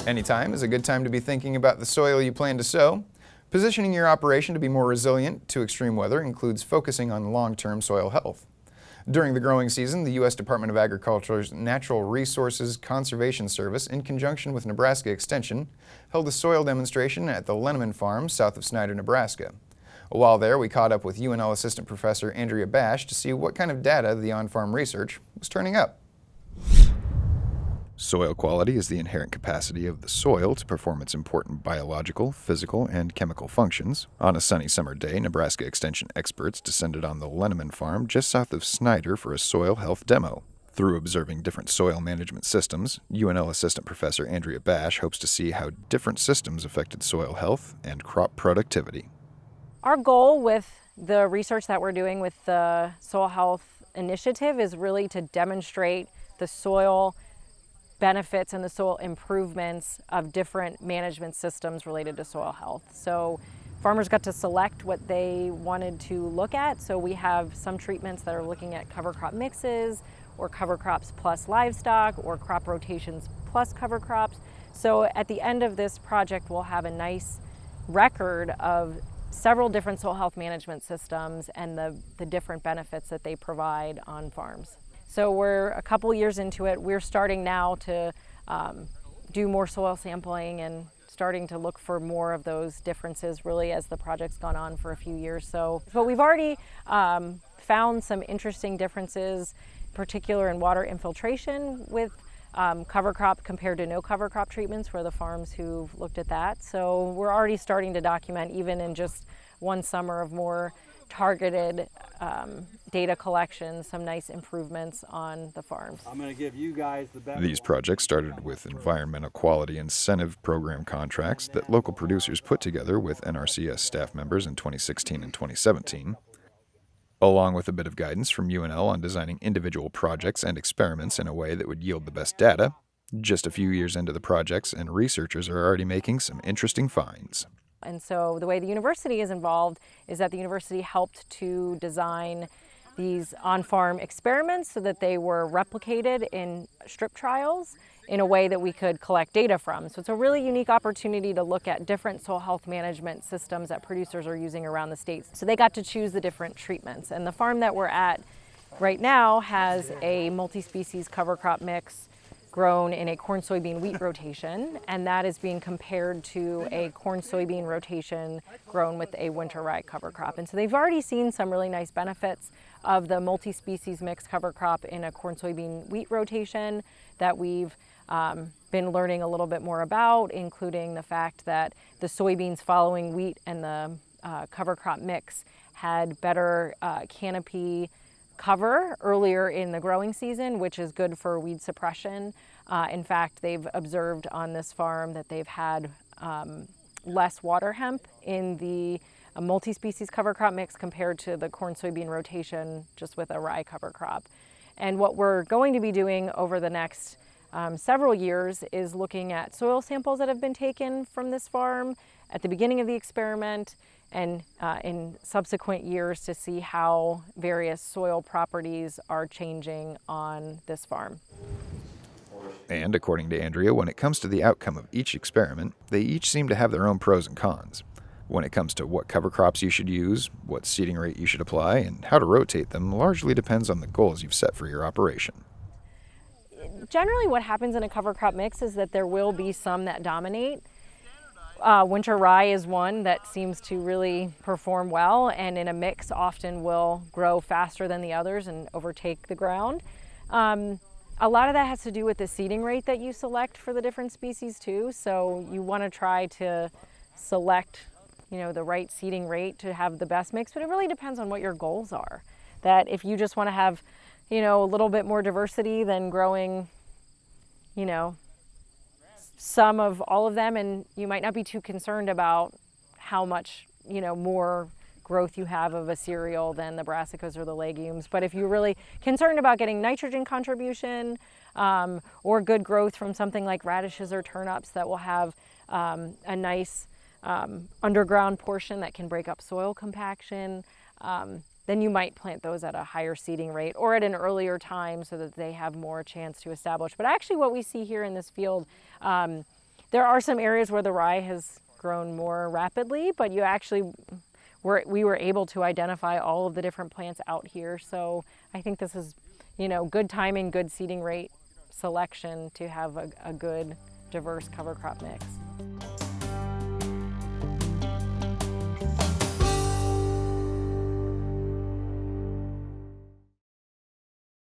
Anytime is a good time to be thinking about the soil you plan to sow. Positioning your operation to be more resilient to extreme weather includes focusing on long-term soil health. During the growing season, the U.S. Department of Agriculture's Natural Resources Conservation Service, in conjunction with Nebraska Extension, held a soil demonstration at the Linneman Farm south of Snyder, Nebraska. While there, we caught up with UNL Assistant Professor Andrea Basche to see what kind of data the on-farm research was turning up. Soil quality is the inherent capacity of the soil to perform its important biological, physical, and chemical functions. On a sunny summer day, Nebraska Extension experts descended on the Linneman Farm just south of Snyder for a soil health demo. Through observing different soil management systems, UNL Assistant Professor Andrea Basche hopes to see how different systems affected soil health and crop productivity. Our goal with the research that we're doing with the Soil Health Initiative is really to demonstrate the soil benefits and the soil improvements of different management systems related to soil health. So farmers got to select what they wanted to look at. So we have some treatments that are looking at cover crop mixes, or cover crops plus livestock, or crop rotations plus cover crops. So at the end of this project, we'll have a nice record of several different soil health management systems and the different benefits that they provide on farms. So we're a couple years into it. We're starting now to do more soil sampling and starting to look for more of those differences really as the project's gone on for a few years. But we've already found some interesting differences, in particular in water infiltration with cover crop compared to no cover crop treatments for the farms who've looked at that. So we're already starting to document, even in just one summer of more targeted data collection, some nice improvements on the farms. I'm going to give you guys the best. These projects started with environmental quality incentive program contracts that local producers put together with NRCS staff members in 2016 and 2017, along with a bit of guidance from UNL on designing individual projects and experiments in a way that would yield the best data. Just a few years into the projects, and researchers are already making some interesting finds. And so the way the university is involved is that the university helped to design these on-farm experiments so that they were replicated in strip trials in a way that we could collect data from. So it's a really unique opportunity to look at different soil health management systems that producers are using around the state. So they got to choose the different treatments. And the farm that we're at right now has a multi-species cover crop mix grown in a corn, soybean, wheat rotation, and that is being compared to a corn, soybean rotation grown with a winter rye cover crop. And so they've already seen some really nice benefits of the multi-species mix cover crop in a corn, soybean, wheat rotation that we've been learning a little bit more about, including the fact that the soybeans following wheat and the cover crop mix had better canopy cover earlier in the growing season, which is good for weed suppression. In fact, they've observed on this farm that they've had less water hemp in the multi-species cover crop mix compared to the corn soybean rotation just with a rye cover crop. And what we're going to be doing over the next several years is looking at soil samples that have been taken from this farm at the beginning of the experiment and in subsequent years to see how various soil properties are changing on this farm. And according to Andrea, when it comes to the outcome of each experiment, they each seem to have their own pros and cons. When it comes to what cover crops you should use, what seeding rate you should apply, and how to rotate them largely depends on the goals you've set for your operation. Generally what happens in a cover crop mix is that there will be some that dominate. Winter rye is one that seems to really perform well, and in a mix often will grow faster than the others and overtake the ground. A lot of that has to do with the seeding rate that you select for the different species too. So you want to try to select, the right seeding rate to have the best mix, but it really depends on what your goals are. That if you just want to have, a little bit more diversity than growing, some of all of them, and you might not be too concerned about how much, more growth you have of a cereal than the brassicas or the legumes. But if you're really concerned about getting nitrogen contribution or good growth from something like radishes or turnips that will have a nice underground portion that can break up soil compaction, then you might plant those at a higher seeding rate or at an earlier time so that they have more chance to establish. But actually what we see here in this field, There are some areas where the rye has grown more rapidly, but we were able to identify all of the different plants out here. So I think this is, good timing, good seeding rate selection to have a good diverse cover crop mix.